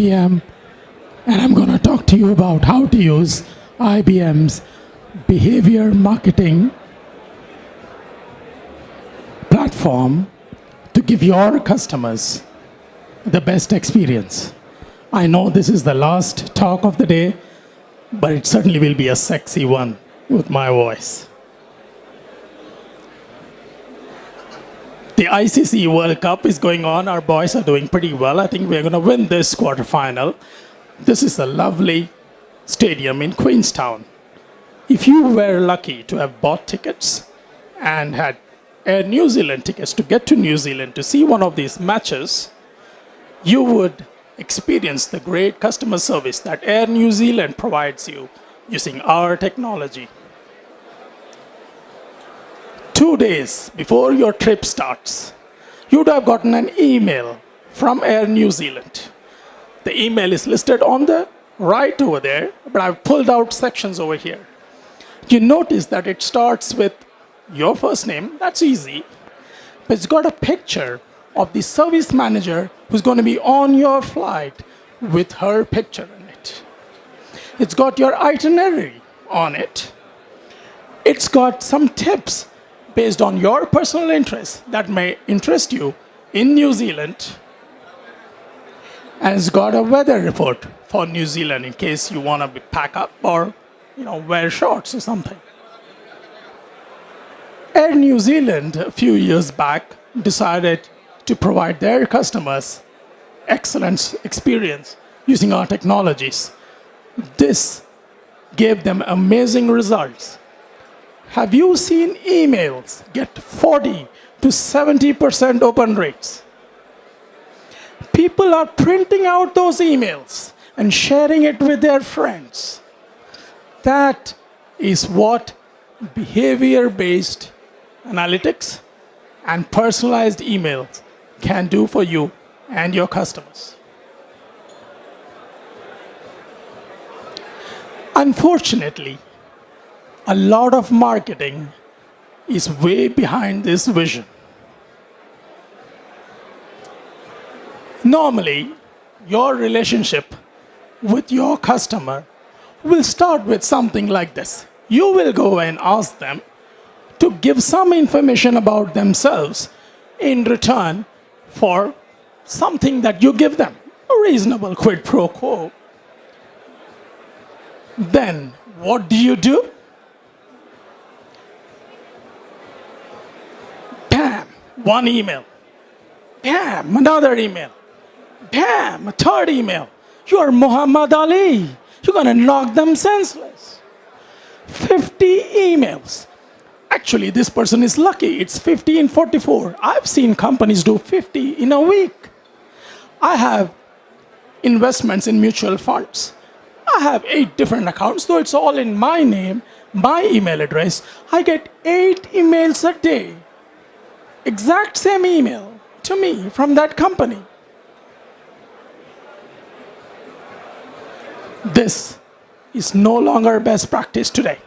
p.m. and I'm going to talk to you about how to use IBM's behavior marketing platform to give your customers the best experience. I know this is the last talk of the day, but it certainly will be a sexy one with my voice. The ICC World Cup is going on. Our boys are doing pretty well. I think we're going to win this quarterfinal. This is a lovely stadium in Queenstown. If you were lucky to have bought tickets and had Air New Zealand tickets to get to New Zealand to see one of these matches, you would experience the great customer service that Air New Zealand provides you using our technology. 2 days before your trip starts, you would have gotten an email from Air New Zealand. The email is listed on the right over there, but I've pulled out sections over here. You notice that it starts with your first name, that's easy, but it's got a picture of the service manager who's going to be on your flight with her picture in it. It's got your itinerary on it. It's got some tips based on your personal interests that may interest you in New Zealand. And it's got a weather report for New Zealand in case you want to pack up or wear shorts or something. Air New Zealand, a few years back, decided to provide their customers excellent experience using our technologies. This gave them amazing results. Have you seen emails get 40 to 70% open rates? People are printing out those emails and sharing it with their friends. That is what behavior-based analytics and personalized emails can do for you and your customers. Unfortunately, a lot of marketing is way behind this vision. Normally, your relationship with your customer will start with something like this. You will go and ask them to give some information about themselves in return for something that you give them, a reasonable quid pro quo. Then, what do? Bam, one email. Bam, another email. Bam, a third email. You are Muhammad Ali. You're going to knock them senseless. 50 emails. Actually, this person is lucky. It's 50 in 44. I've seen companies do 50 in a week. I have investments in mutual funds. I have 8 different accounts, though it's all in my name, my email address. I get 8 emails a day. Exact same email to me from that company. This is no longer best practice today.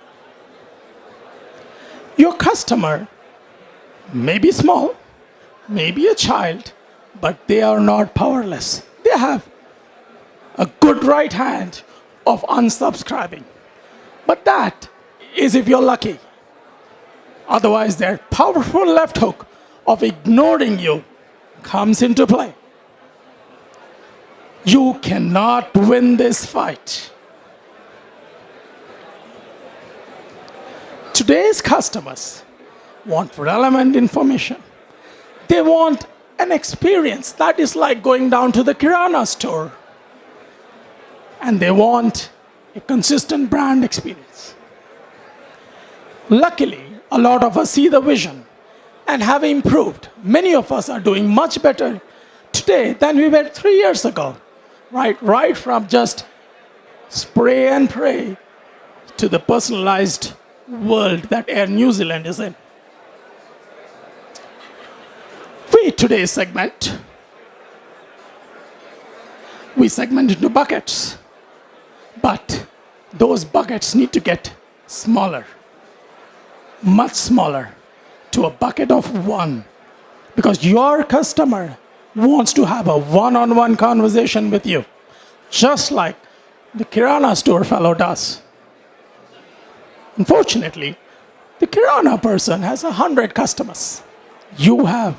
Your customer may be small, may be a child, but they are not powerless. They have a good right hand of unsubscribing. But that is if you're lucky. Otherwise, their powerful left hook of ignoring you comes into play. You cannot win this fight. Today's customers want relevant information. They want an experience that is like going down to the Kirana store. And they want a consistent brand experience. Luckily, a lot of us see the vision and have improved. Many of us are doing much better today than we were 3 years ago. Right from just spray and pray to the personalized world that Air New Zealand is in. Today's segment, we segment into buckets. But those buckets need to get smaller, much smaller, to a bucket of one. Because your customer wants to have a one-on-one conversation with you. just like the Kirana store fellow does. Unfortunately, the Kirana person has 100 customers. You have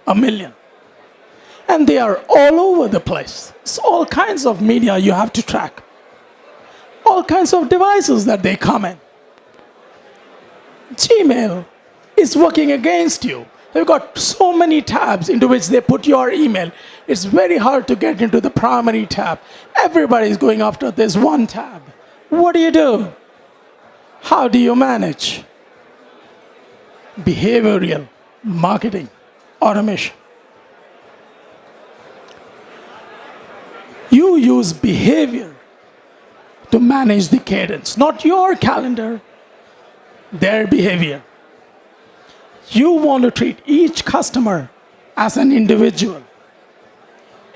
1,000,000. And they are all over the place. It's all kinds of media you have to track. All kinds of devices that they come in. Gmail is working against you. They've got so many tabs into which they put your email. It's very hard to get into the primary tab. Everybody is going after this one tab. What do you do? How do you manage? Behavioral marketing automation. You use behavior to manage the cadence, not your calendar, their behavior. You want to treat each customer as an individual.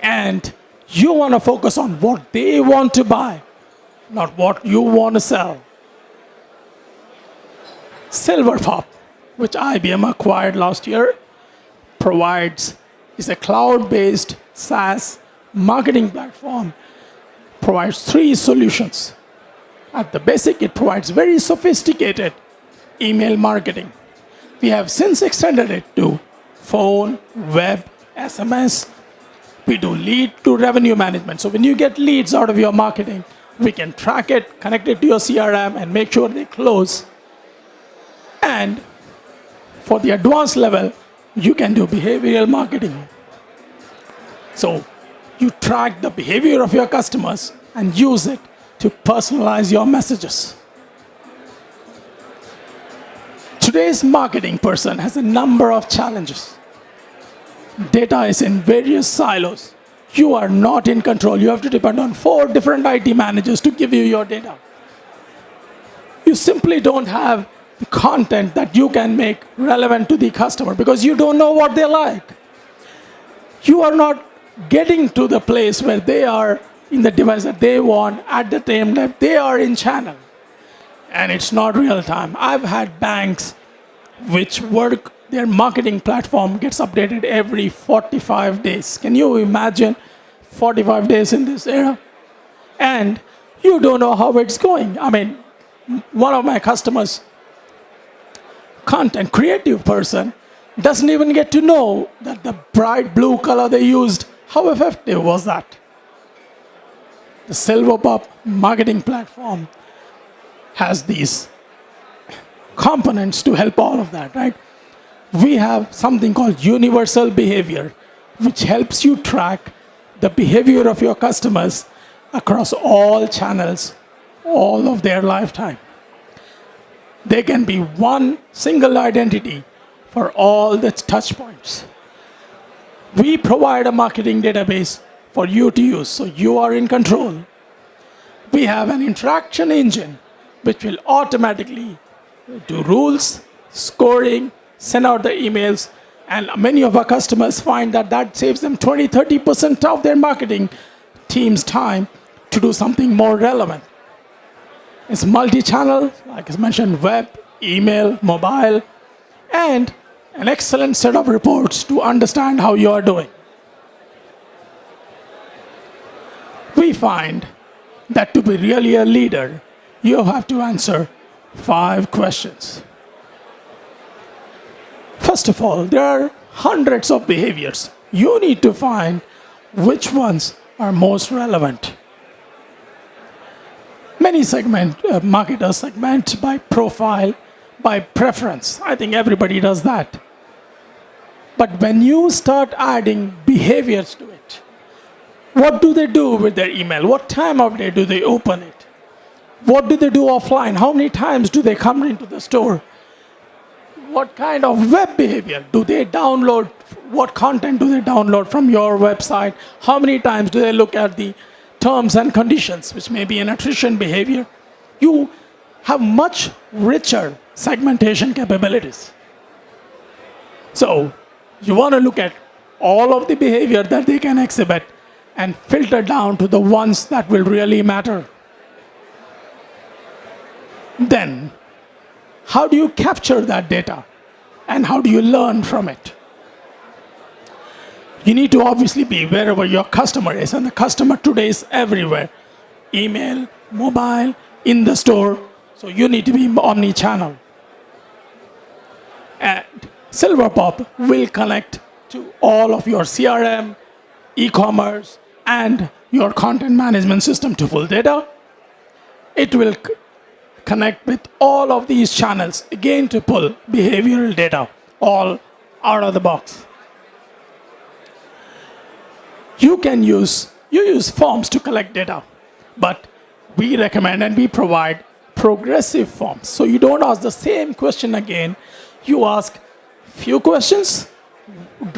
And you want to focus on what they want to buy, not what you want to sell. Silverpop, which IBM acquired last year, is a cloud-based SaaS marketing platform, provides 3 solutions. At the basic, it provides very sophisticated email marketing. We have since extended it to phone, web, SMS. We do lead to revenue management. So when you get leads out of your marketing, we can track it, connect it to your CRM, and make sure they close. And for the advanced level, you can do behavioral marketing. So you track the behavior of your customers and use it to personalize your messages. Today's marketing person has a number of challenges. Data is in various silos. You are not in control. You have to depend on 4 different IT managers to give you your data. You simply don't have the content that you can make relevant to the customer because you don't know what they like. You are not getting to the place where they are in the device that they want at the time that they are in channel. And it's not real time. I've had banks which work, their marketing platform gets updated every 45 days. Can you imagine 45 days in this era? And you don't know how it's going. I mean, one of my customers, content creative person, doesn't even get to know that the bright blue color they used, how effective was that? The Silverpop marketing platform has these components to help all of that, right? We have something called universal behavior, which helps you track the behavior of your customers across all channels, all of their lifetime. There can be one single identity for all the touch points. We provide a marketing database for you to use, so you are in control. We have an interaction engine which will automatically do rules, scoring, send out the emails, and many of our customers find that that saves them 20-30% of their marketing team's time to do something more relevant. It's multi-channel, like I mentioned, web, email, mobile, and an excellent set of reports to understand how you are doing. We find that to be really a leader, you have to answer 5 questions. First of all, there are hundreds of behaviors. You need to find which ones are most relevant. Many marketers segment by profile, by preference. I think everybody does that. But when you start adding behaviors to it, what do they do with their email? What time of day do they open it? What do they do offline? How many times do they come into the store? What kind of web behavior do they download? What content do they download from your website? How many times do they look at the terms and conditions, which may be an attrition behavior? You have much richer segmentation capabilities. So you want to look at all of the behavior that they can exhibit and filter down to the ones that will really matter. Then, how do you capture that data? And how do you learn from it? You need to obviously be wherever your customer is, and the customer today is everywhere. Email, mobile, in the store. So you need to be omni-channel. And Silverpop will connect to all of your CRM, e-commerce, and your content management system to pull data. It will connect with all of these channels, again to pull behavioral data, all out of the box. You use forms to collect data, but we recommend and we provide progressive forms. So you don't ask the same question again. You ask few questions,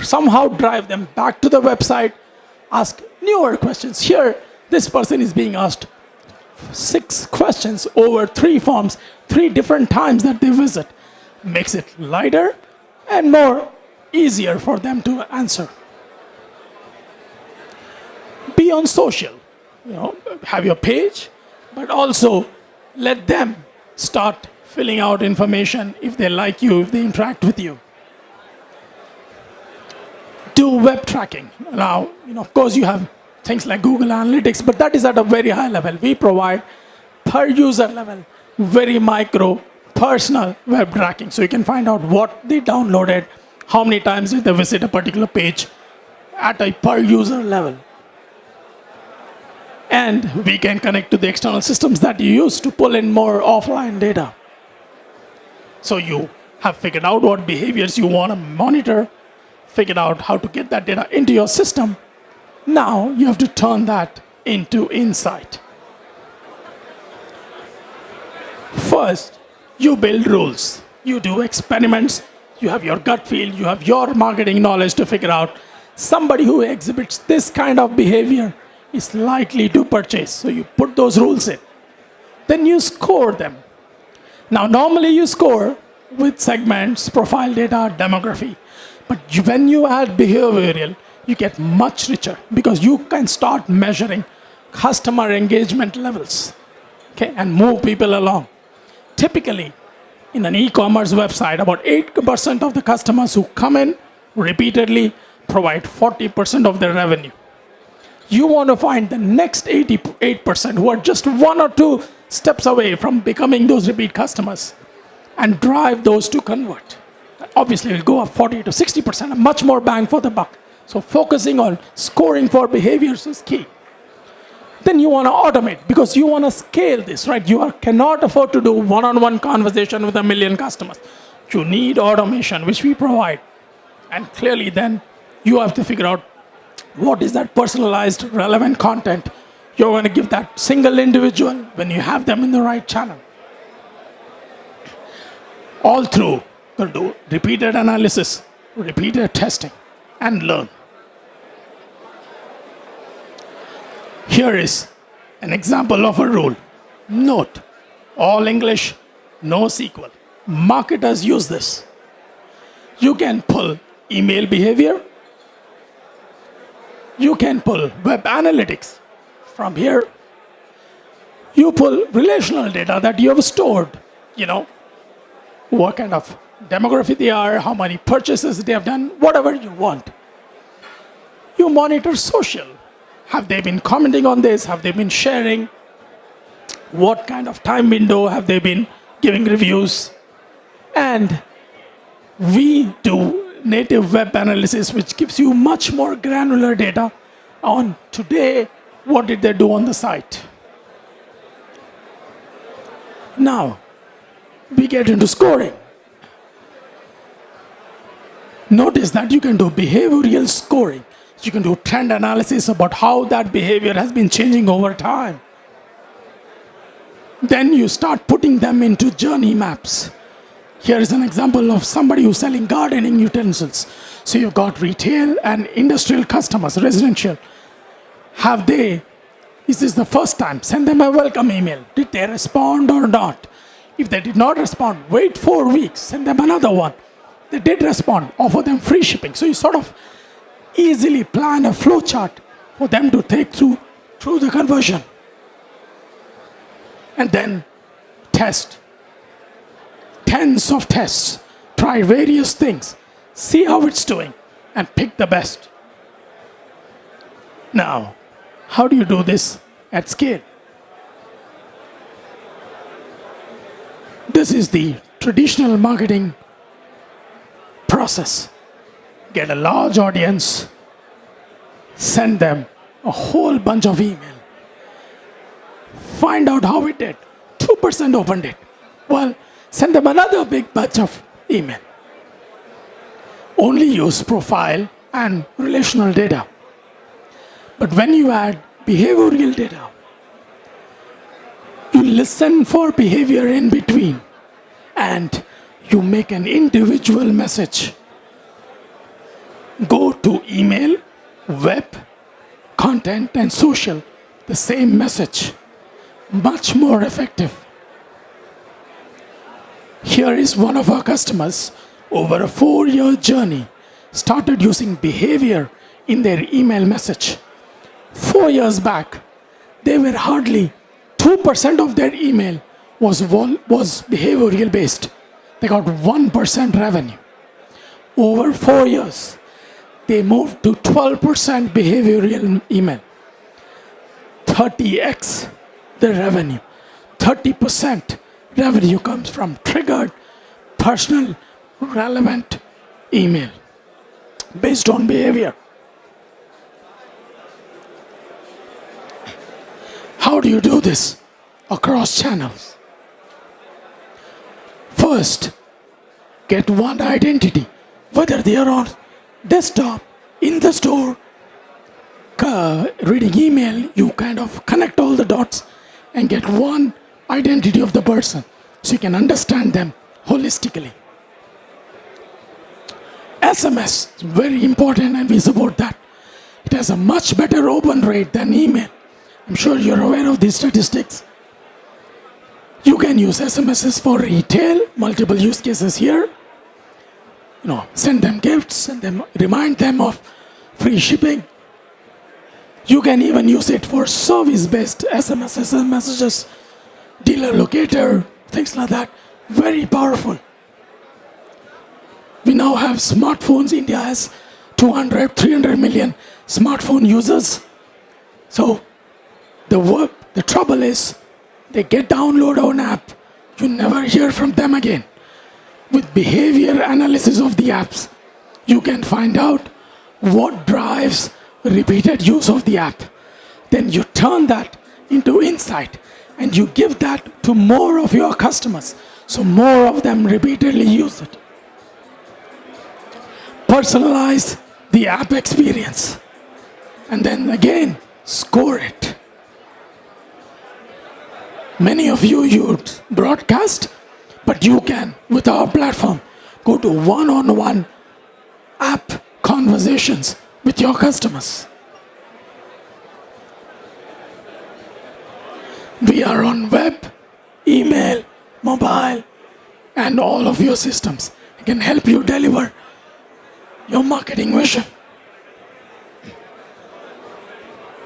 somehow drive them back to the website, ask newer questions. Here, this person is being asked 6 questions over 3 forms, 3 different times that they visit. Makes it lighter and more easier for them to answer. Be on social, have your page, but also let them start filling out information if they like you, if they interact with you. Do web tracking. Now, of course, you have things like Google Analytics, but that is at a very high level. We provide per user level, very micro, personal web tracking. So you can find out what they downloaded, how many times did they visit a particular page at a per user level. And we can connect to the external systems that you use to pull in more offline data. So you have figured out what behaviors you want to monitor, figured out how to get that data into your system. Now you have to turn that into insight. First, you build rules. You do experiments. You have your gut feel. You have your marketing knowledge to figure out somebody who exhibits this kind of behavior is likely to purchase. So you put those rules in. Then you score them. Now, normally you score with segments, profile data, demography. But when you add behavioral, you get much richer because you can start measuring customer engagement levels, and move people along. Typically, in an e-commerce website, about 8% of the customers who come in repeatedly provide 40% of their revenue. You want to find the next 88% who are just 1 or 2 steps away from becoming those repeat customers and drive those to convert. Obviously, it will go up 40 to 60%, much more bang for the buck. So focusing on scoring for behaviors is key. Then you want to automate because you want to scale this, right? You cannot afford to do one-on-one conversation with 1 million customers. You need automation, which we provide. And clearly then you have to figure out what is that personalized, relevant content you're going to give that single individual when you have them in the right channel. All through, you do repeated analysis, repeated testing, and learn. Here is an example of a rule. Note, all English, no SQL. Marketers use this. You can pull email behavior. You can pull web analytics from here. You pull relational data that you have stored, what kind of demography they are, how many purchases they have done, whatever you want. You monitor social. Have they been commenting on this? Have they been sharing? What kind of time window have they been giving reviews? And we do native web analysis, which gives you much more granular data on today, what did they do on the site. Now, we get into scoring. Notice that you can do behavioral scoring. You can do trend analysis about how that behavior has been changing over time. Then you start putting them into journey maps. Here is an example of somebody who's selling gardening utensils. So you've got retail and industrial customers, residential. Is this the first time? Send them a welcome email. Did they respond or not? If they did not respond, wait 4 weeks, send them another one. They did respond, offer them free shipping. So you sort of easily plan a flow chart for them to take through the conversion. And then test. Tens of tests. Try various things. See how it's doing and pick the best. Now, how do you do this at scale? This is the traditional marketing process. Get a large audience, send them a whole bunch of email. Find out how it did. 2% opened it. Well, send them another big batch of email. Only use profile and relational data. But when you add behavioral data, you listen for behavior in between and you make an individual message. Go to email, web, content, and social, the same message. Much more effective. Here is one of our customers, over a 4-year journey, started using behavior in their email message. 4 years back, they were hardly 2% of their email was behavioral based. They got 1% revenue. Over 4 years, they moved to 12% behavioral email. 30x the revenue. 30% revenue comes from triggered, personal, relevant email based on behavior. How do you do this across channels? First, get one identity, whether they are on desktop, in the store, reading email, you kind of connect all the dots and get one identity of the person so you can understand them holistically. SMS is very important and we support that. It has a much better open rate than email. I'm sure you're aware of these statistics. You can use SMSs for retail, multiple use cases here. Send them gifts, remind them of free shipping. You can even use it for service-based SMS messages, dealer locator, things like that. Very powerful. We now have smartphones. India has 200, 300 million smartphone users. So the trouble is, they get download an app, you never hear from them again. With behavior analysis of the apps, you can find out what drives repeated use of the app. Then you turn that into insight and you give that to more of your customers, so more of them repeatedly use it. Personalize the app experience and then again score it. Many of you use broadcast, but you can, with our platform, go to one-on-one app conversations with your customers. We are on web, email, mobile, and all of your systems. I can help you deliver your marketing vision.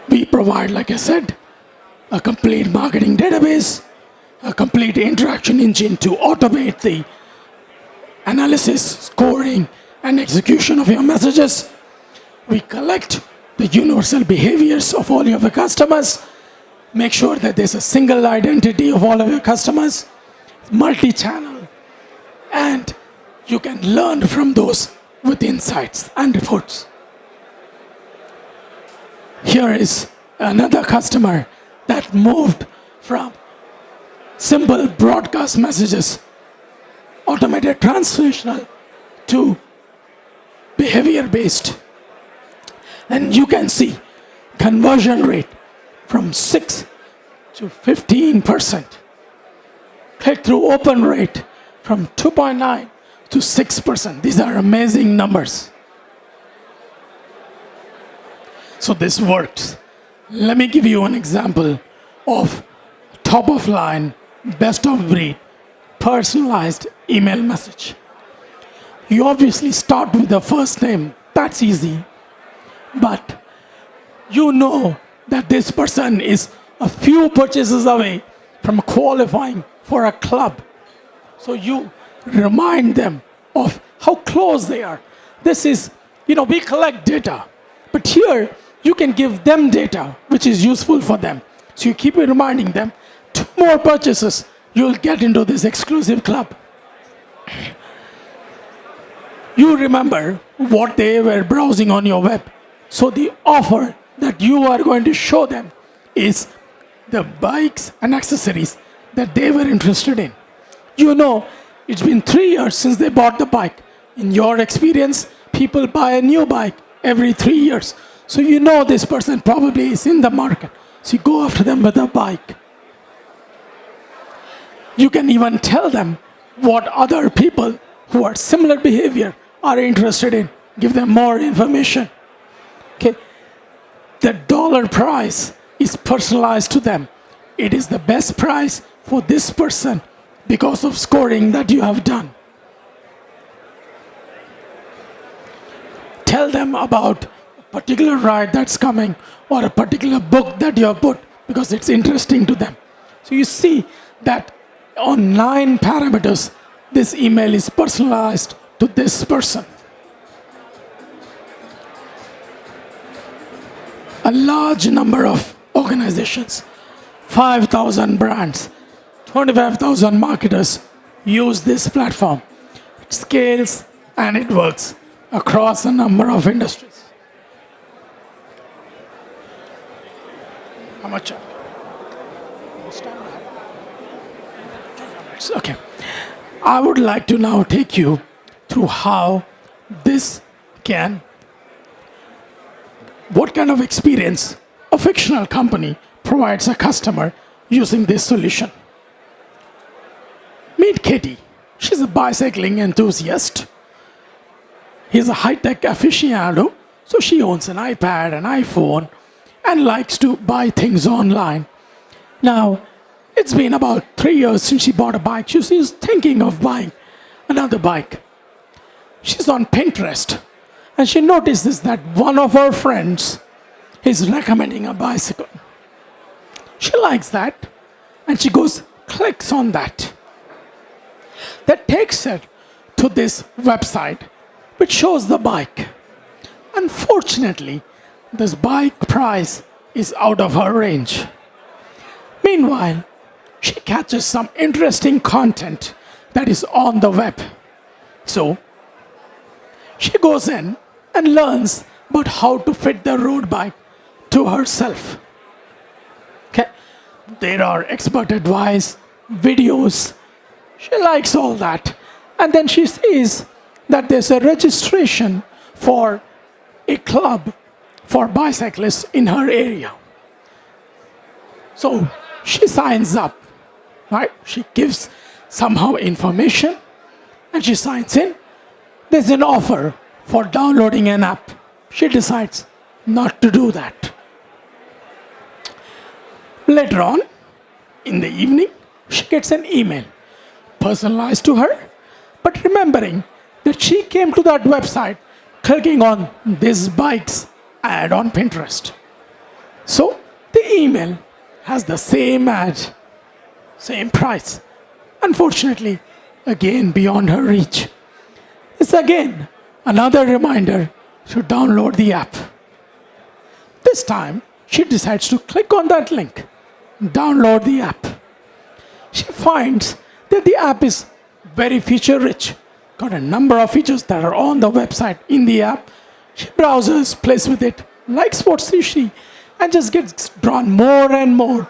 We provide, like I said, a complete marketing database, a complete interaction engine to automate the analysis, scoring, and execution of your messages. We collect the universal behaviors of all of your customers, make sure that there's a single identity of all of your customers, multi-channel, and you can learn from those with insights and reports. Here is another customer that moved from simple broadcast messages, automated translational, to behavior-based. And you can see conversion rate from 6 to 15%. Click-through open rate from 2.9 to 6%. These are amazing numbers. So this works. Let me give you an example of top of line, best of breed, personalized email message. You obviously start with the first name. That's easy. But you know that this person is a few purchases away from qualifying for a club. So you remind them of how close they are. This is, we collect data. But here, you can give them data which is useful for them. So you keep reminding them, 2 more purchases, you'll get into this exclusive club. You remember what they were browsing on your web. So the offer that you are going to show them is the bikes and accessories that they were interested in. You know, it's been 3 years since they bought the bike. In your experience, people buy a new bike every 3 years. So you know this person probably is in the market. So you go after them with a bike. You can even tell them what other people who are similar behavior are interested in. Give them more information. Okay. The dollar price is personalized to them. It is the best price for this person because of scoring that you have done. Tell them about a particular ride that's coming or a particular book that you have put because it's interesting to them. So you see that on 9 parameters, this email is personalized to this person. A large number of organizations, 5,000 brands, 25,000 marketers use this platform. It scales and it works across a number of industries. How much? Okay. I would like to now take you through how this can, what kind of experience a fictional company provides a customer using this solution. Meet Katie. She's a bicycling enthusiast. He's a high-tech aficionado, so she owns an iPad, an iPhone, and likes to buy things online. Now, it's been about 3 years since she bought a bike. She's thinking of buying another bike. She's on Pinterest, and she notices that one of her friends is recommending a bicycle. She likes that, and she clicks on that. That takes her to this website, which shows the bike. Unfortunately, this bike price is out of her range. Meanwhile, she catches some interesting content that is on the web. So, she goes in and learns about how to fit the road bike to herself. Okay. There are expert advice, videos. She likes all that. And then she sees that there's a registration for a club for bicyclists in her area. So she signs up, right? She gives somehow information and she signs in. There's an offer for downloading an app. She decides not to do that. Later on, in the evening, she gets an email personalized to her, but remembering that she came to that website clicking on this bike's ad on Pinterest. So the email has the same ad, same price. Unfortunately, again beyond her reach. It's again another reminder to download the app. This time, she decides to click on that link, download the app. She finds that the app is very feature rich, got a number of features that are on the website in the app. She browses, plays with it, likes what she sees, and just gets drawn more and more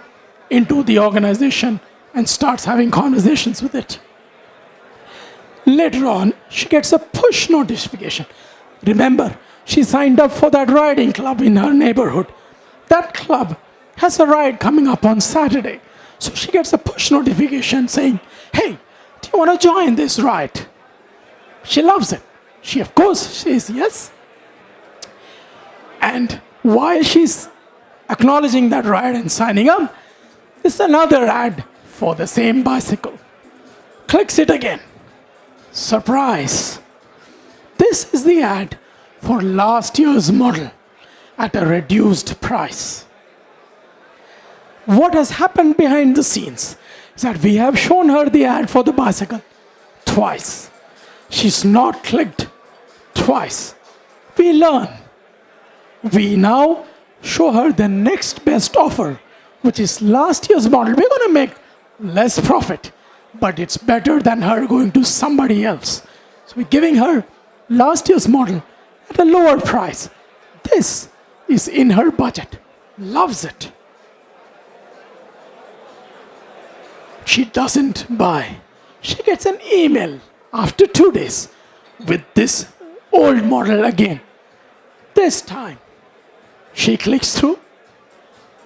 into the organization and starts having conversations with it. Later on, she gets a push notification. Remember, she signed up for that riding club in her neighborhood. That club has a ride coming up on Saturday. So she gets a push notification saying, hey, do you want to join this ride? She loves it. She, of course, says yes. And while she's acknowledging that ride and signing up, there's another ad for the same bicycle. Clicks it again. Surprise! This is the ad for last year's model at a reduced price. What has happened behind the scenes is that we have shown her the ad for the bicycle twice. She's not clicked twice. We learn. We now show her the next best offer, which is last year's model. We're going to make less profit, but it's better than her going to somebody else. So we're giving her last year's model at a lower price. This is in her budget. Loves it. She doesn't buy. She gets an email after 2 days with this old model again. This time, she clicks through,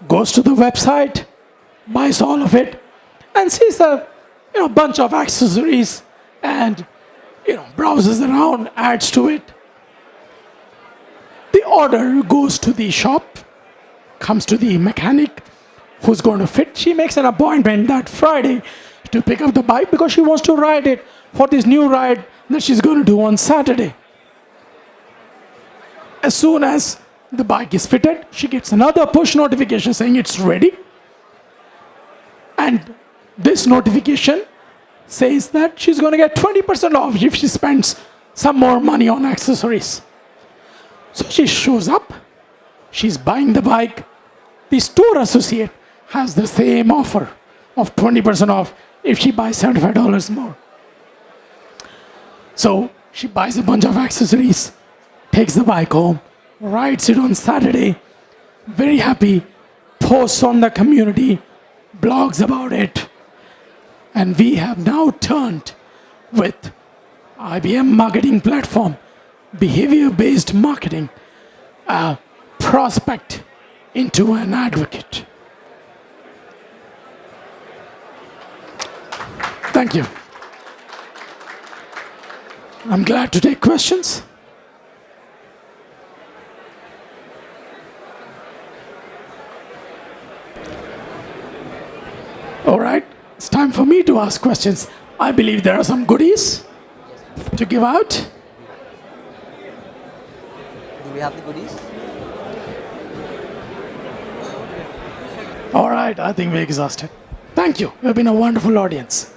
goes to the website, buys all of it, and sees a bunch of accessories and browses around, adds to it. The order goes to the shop, comes to the mechanic who's going to fit. She makes an appointment that Friday to pick up the bike because she wants to ride it for this new ride that she's going to do on Saturday. As soon as the bike is fitted, she gets another push notification saying it's ready. And this notification says that she's going to get 20% off if she spends some more money on accessories. So she shows up, she's buying the bike. The store associate has the same offer of 20% off if she buys $75 more. So she buys a bunch of accessories, takes the bike home, rides it on Saturday, very happy, posts on the community, blogs about it. And we have now turned with IBM marketing platform, behavior-based marketing, a prospect into an advocate. Thank you. I'm glad to take questions. All right, it's time for me to ask questions. I believe there are some goodies to give out. Do we have the goodies? All right, I think we're exhausted. Thank you. You've been a wonderful audience.